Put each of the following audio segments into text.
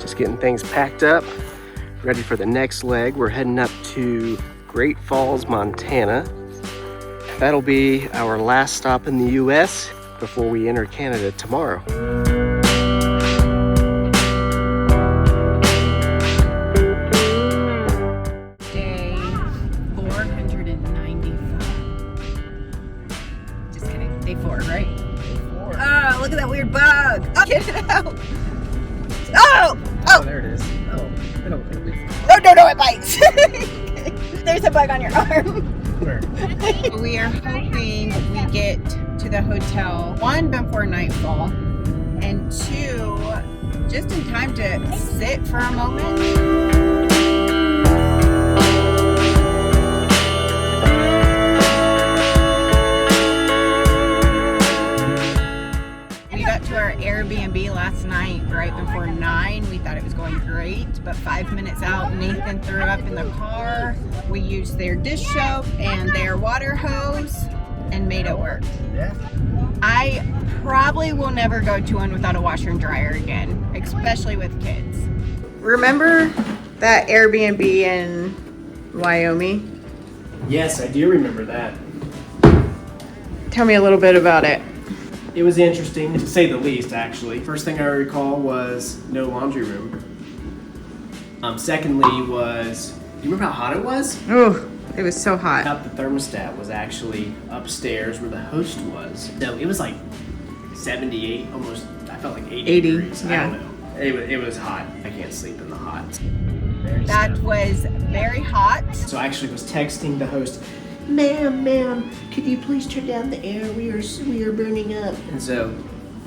Just getting things packed up, ready for the next leg. We're heading up to Great Falls, Montana. That'll be our last stop in the US before we enter Canada tomorrow. Day 495. Just kidding. Day 4, right? Day 4. Oh, look at that weird bug. Oh, get it out. Oh! Oh, there it is. Oh, it'll be Oh, no, it bites. There's a bug on your arm. Where? We are hoping we get to the hotel, 1, before nightfall, and 2, just in time to sit for a moment. We got to our Airbnb last night right before 9. We thought it was going great, but 5 minutes out, Nathan threw up in the car. We used their dish soap and their water hose and made it work. Yeah. I probably will never go to one without a washer and dryer again, especially with kids. Remember that Airbnb in Wyoming? Yes, I do remember that. Tell me a little bit about it. It was interesting, to say the least, actually. First thing I recall was no laundry room. Secondly was, do you remember how hot it was? Oh, it was so hot. The thermostat was actually upstairs where the host was. So it was like 78, almost, I felt like 80 degrees. Yeah. I don't know. It was hot. I can't sleep in the hot. That was very hot. So I actually was texting the host, ma'am, could you please turn down the air? We are burning up. And so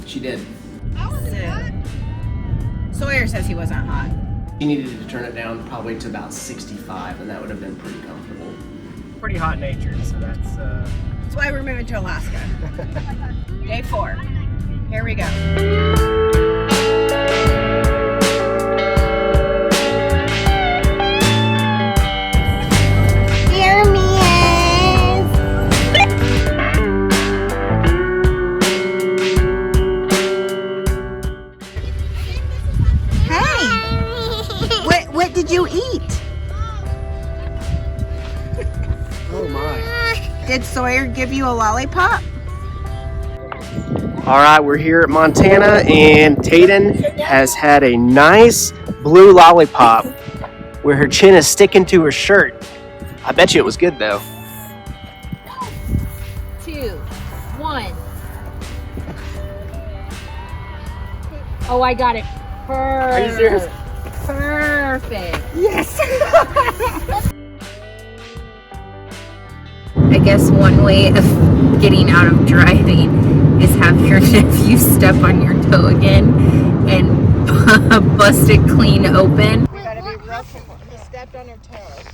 she did. Sawyer says he wasn't hot. She needed to turn it down probably to about 65, and that would have been pretty comfortable. Pretty hot natured, so that's That's why we're moving to Alaska. Day 4. Here we go. What did you eat? Oh my. Did Sawyer give you a lollipop? All right, we're here at Montana, and Talon has had a nice blue lollipop where her chin is sticking to her shirt. I bet you it was good though. 2, 1. Oh, I got it. Are you serious? Perfect. Yes. I guess one way of getting out of driving is have your nephew step on your toe again and bust it clean open. We gotta be real careful. He stepped on her toe.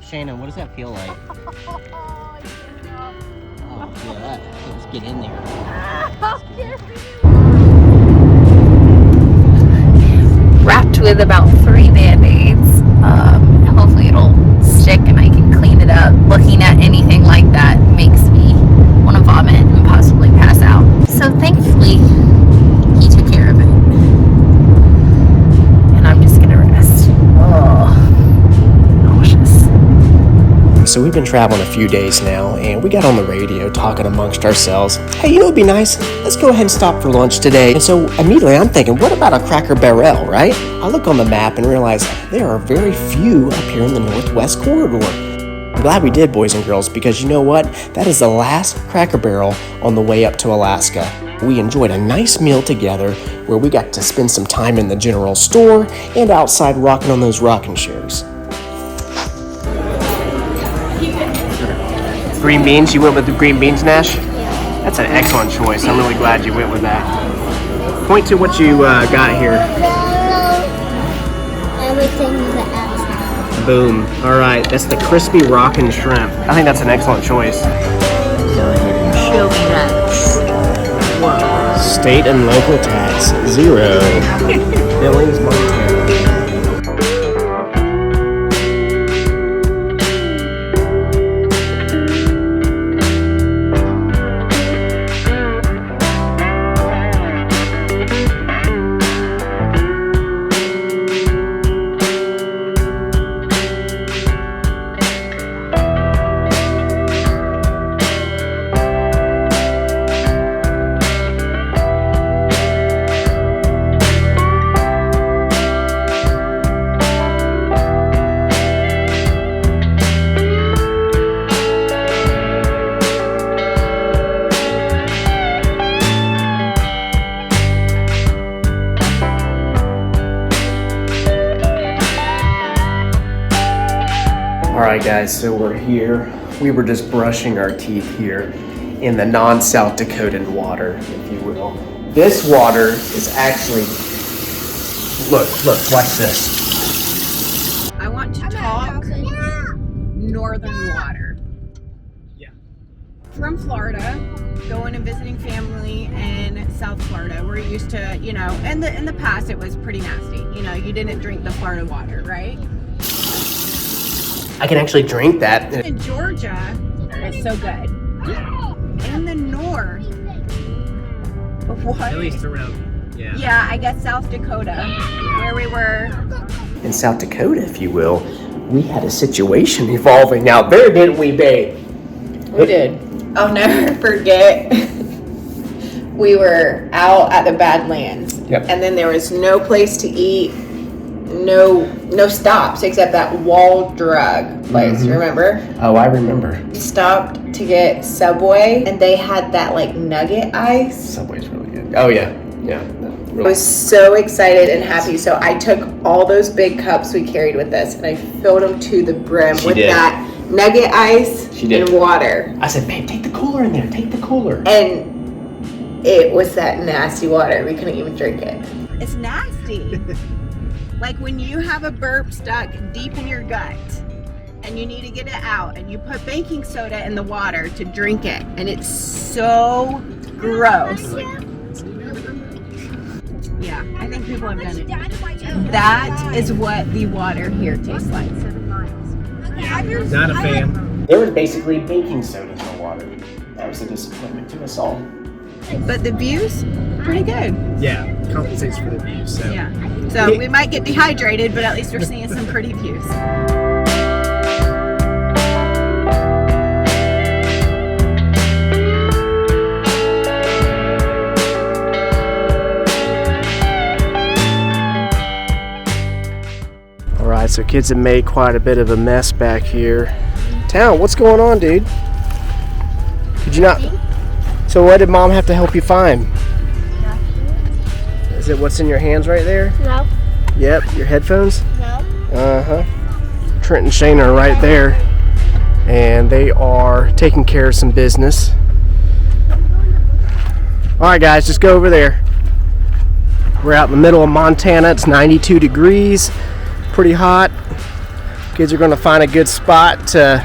Shaina, what does that feel like? Oh, yeah, let's get in there. Wrapped with about 3 band-aids. Hopefully it'll stick and I can clean it up. Looking at anything like that makes me want to vomit and possibly pass out. So thankfully, he took care of it. And I'm just gonna rest. Oh, nauseous. So we've been traveling a few days now, and we got on the radio talking amongst ourselves. Hey, you know what'd be nice? Let's go ahead and stop for lunch today. And so immediately I'm thinking, what about a Cracker Barrel, right? I look on the map and realize there are very few up here in the Northwest Corridor. I'm glad we did, boys and girls, because you know what? That is the last Cracker Barrel on the way up to Alaska. We enjoyed a nice meal together where we got to spend some time in the general store and outside rocking on those rocking chairs. Green beans? You went with the green beans, Nash? That's an excellent choice. I'm really glad you went with that. Point to what you got here. Everything that else. Boom. All right, that's the crispy rockin' shrimp. I think that's an excellent choice. Go ahead and show me that. Whoa. State and local tax, 0. Billings, Montana. Alright guys, so we're here. We were just brushing our teeth here in the non-South Dakotan water, if you will. This water is actually, look, watch this. I want to talk northern water. Yeah. From Florida, going and visiting family in South Florida. We're used to, you know, in the past it was pretty nasty. You know, you didn't drink the Florida water, right? I can actually drink that. In Georgia, it's so good. In the north, what? At least around, yeah. Yeah, I guess South Dakota, where we were. In South Dakota, if you will, we had a situation evolving out there, didn't we, babe? We did. I'll never forget. We were out at the Badlands, Yep. and then there was no place to eat, no stops except that wall drug place. Remember? Oh, I remember. We stopped to get Subway, and they had that like nugget ice. Subway's really good. Oh yeah, yeah. I was so excited and happy, so I took all those big cups we carried with us, and I filled them to the brim with did. that nugget ice She did. and water. I said, babe, take the cooler in there. Take the cooler. And it was that nasty water. We couldn't even drink it. It's nasty. Like when you have a burp stuck deep in your gut and you need to get it out, and you put baking soda in the water to drink it, and it's so gross. Yeah, I think people have done it. That is what the water here tastes like. Not a fan. There was basically baking soda in the water. That was a disappointment to us all. But the view's pretty good. Yeah, compensates for the view. So Yeah. So we might get dehydrated, but at least we're seeing some pretty views. Alright, so kids have made quite a bit of a mess back here. Talon, what's going on, dude? Could you not? So what did mom have to help you find? Is it what's in your hands right there? No. Yep, your headphones? No. Uh-huh. Trent and Shaina are right there, and they are taking care of some business. Alright guys, just go over there. We're out in the middle of Montana. It's 92 degrees, pretty hot. Kids are going to find a good spot to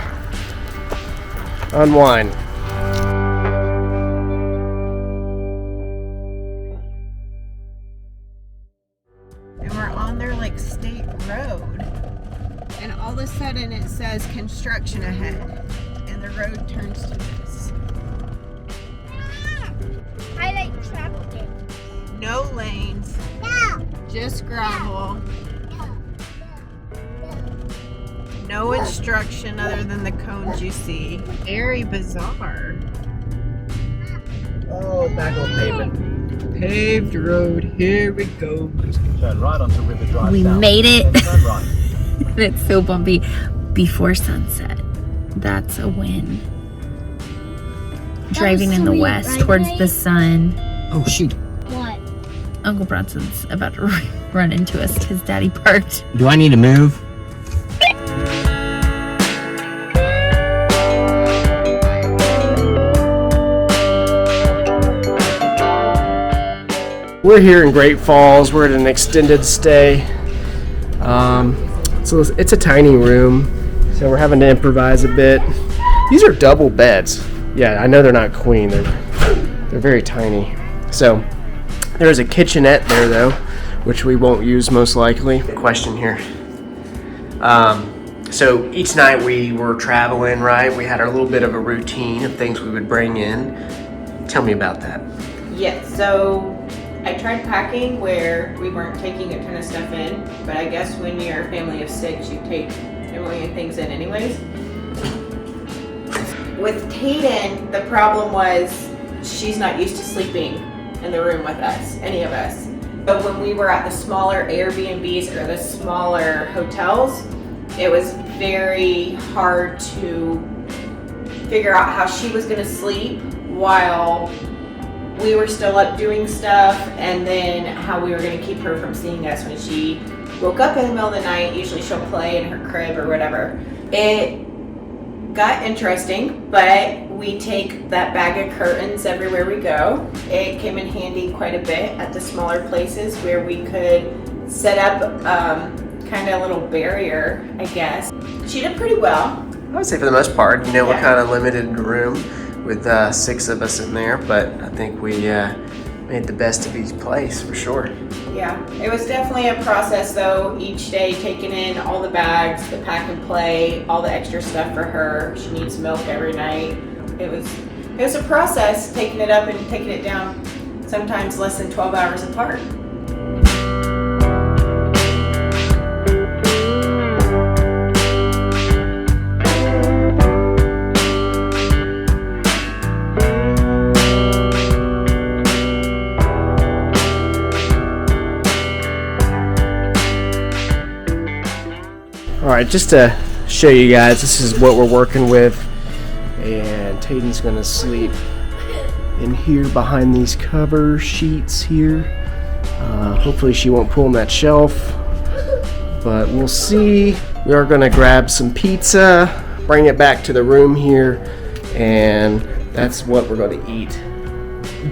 unwind. And we're on their like state road, and all of a sudden it says construction ahead, and the road turns to this. I like traffic. No lanes, just gravel, no instruction other than the cones you see. Very bizarre. Oh, back on pavement. Paved road, here we go. Turn right onto River Drive. We south. made it. Then turn right. It's so bumpy before sunset. That's a win. Driving in the sweet, west right, towards babe? the sun. Oh shoot. What? Uncle Bronson's about to run into us because Daddy parked. Do I need to move? We're here in Great Falls. We're at an extended stay. So it's a tiny room, so we're having to improvise a bit. These are double beds. Yeah, I know they're not queen. They're very tiny. So there's a kitchenette there though, which we won't use most likely. Question here. So each night we were traveling, right? We had our little bit of a routine of things we would bring in. Tell me about that. Yes, so I tried packing where we weren't taking a ton of stuff in, but I guess when you're a family of 6, you take a million things in anyways. With Talon, the problem was she's not used to sleeping in the room with us, any of us. But when we were at the smaller Airbnbs or the smaller hotels, it was very hard to figure out how she was gonna sleep while we were still up doing stuff, and then how we were going to keep her from seeing us when she woke up in the middle of the night. Usually she'll play in her crib or whatever. It got interesting, but we take that bag of curtains everywhere we go. It came in handy quite a bit at the smaller places where we could set up kind of a little barrier, I guess. She did pretty well. I would say for the most part, you know, we're Yeah. kind of limited room with 6 of us in there, but I think we made the best of each place for sure. Yeah, it was definitely a process though, each day taking in all the bags, the pack and play, all the extra stuff for her. She needs milk every night. It was a process taking it up and taking it down, sometimes less than 12 hours apart. All right, just to show you guys, this is what we're working with, and Tayden's gonna sleep in here behind these cover sheets here. Hopefully she won't pull on that shelf, but we'll see. We are gonna grab some pizza, bring it back to the room here, and that's what we're gonna eat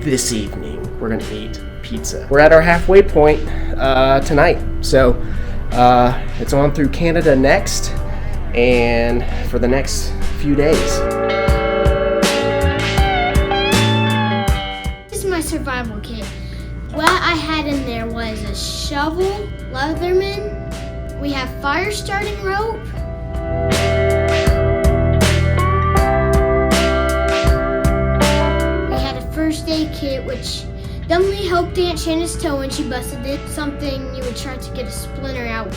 this evening. We're gonna eat pizza. We're at our halfway point tonight, so it's on through Canada next, and for the next few days. This is my survival kit. What I had in there was a shovel, Leatherman. We have fire starting rope. We had a first aid kit, which definitely helped Aunt Shaina's toe when she busted it. Something you would try to get a splinter out.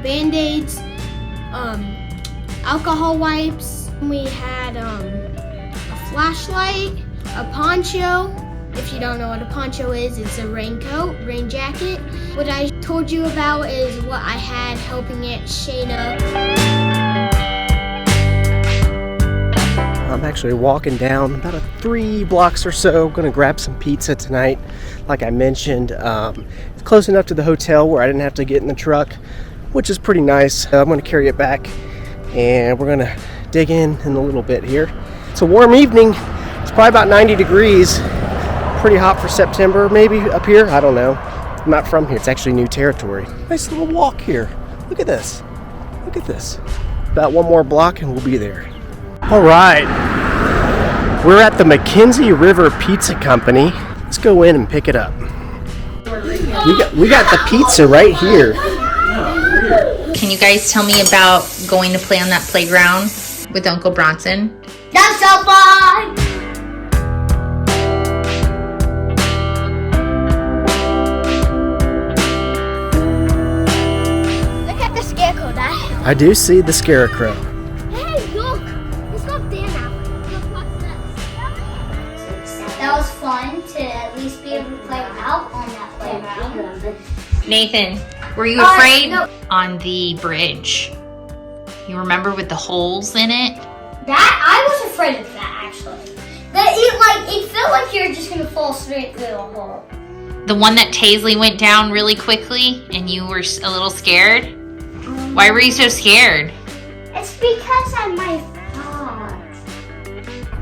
Band-aids, alcohol wipes. We had a flashlight, a poncho. If you don't know what a poncho is, it's a raincoat, rain jacket. What I told you about is what I had helping Aunt Shaina. I'm actually walking down about 3 blocks or so. Gonna grab some pizza tonight. Like I mentioned, it's close enough to the hotel where I didn't have to get in the truck, which is pretty nice. I'm gonna carry it back, and we're gonna dig in a little bit here. It's a warm evening. It's probably about 90 degrees. Pretty hot for September, maybe up here. I don't know. I'm not from here. It's actually new territory. Nice little walk here. Look at this. Look at this. About 1 more block and we'll be there. All right. We're at the MacKenzie River Pizza Company. Let's go in and pick it up. We got the pizza right here. Can you guys tell me about going to play on that playground with Uncle Bronson? That's so fun! Look at the scarecrow, Dad. I do see the scarecrow. Hey, look! It's not there now. Look, what's this? That was fun to at least be able to play out on that playground. Nathan, were you afraid no. on the bridge? You remember with the holes in it? That I was afraid of that actually. That it felt like you were just gonna fall straight through the hole. The one that Taisley went down really quickly and you were a little scared? Why were you so scared? It's because I might fall.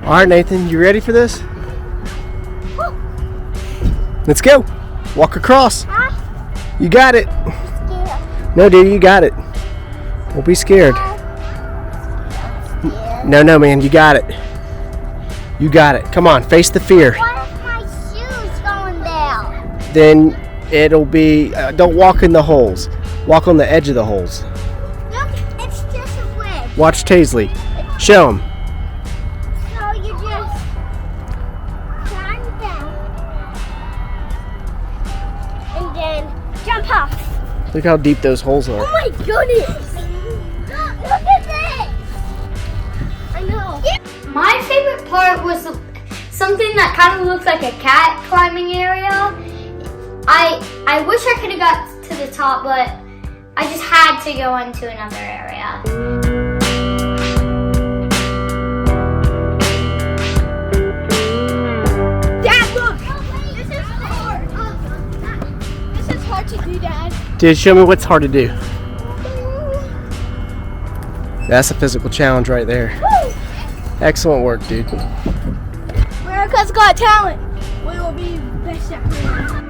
All right, Nathan, you ready for this? Let's go. Walk across. You got it. No, dude, you got it. Don't be scared. No, man, you got it. You got it. Come on, face the fear. What if my shoes going down? Then it'll be, don't walk in the holes. Walk on the edge of the holes. Look, it's just a wedge. Watch Taisley. Show him. So you just climb down and then jump off. Look how deep those holes are. Oh my goodness! Look at this! I know. My favorite part was something that kind of looks like a cat climbing area. I wish I could have got to the top, but I just had to go into another area. Dad, look! This is hard. This is hard to do, Dad. Dude, show me what's hard to do. That's a physical challenge right there. Woo! Excellent work, dude. America's Got Talent. We will be best at playing.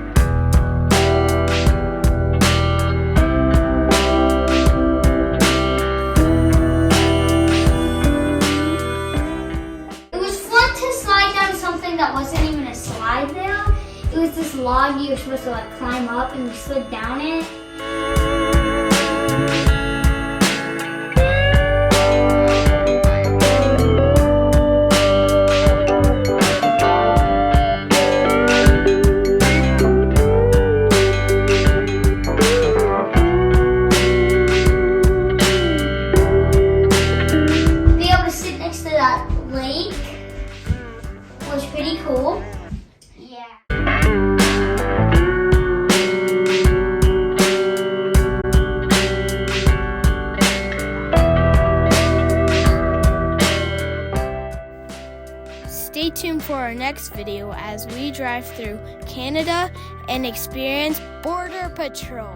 It was fun to slide down something that wasn't even a slide there. It was this log you were supposed to like climb up and you slid down it. Stay tuned for our next video as we drive through Canada and experience Border Patrol.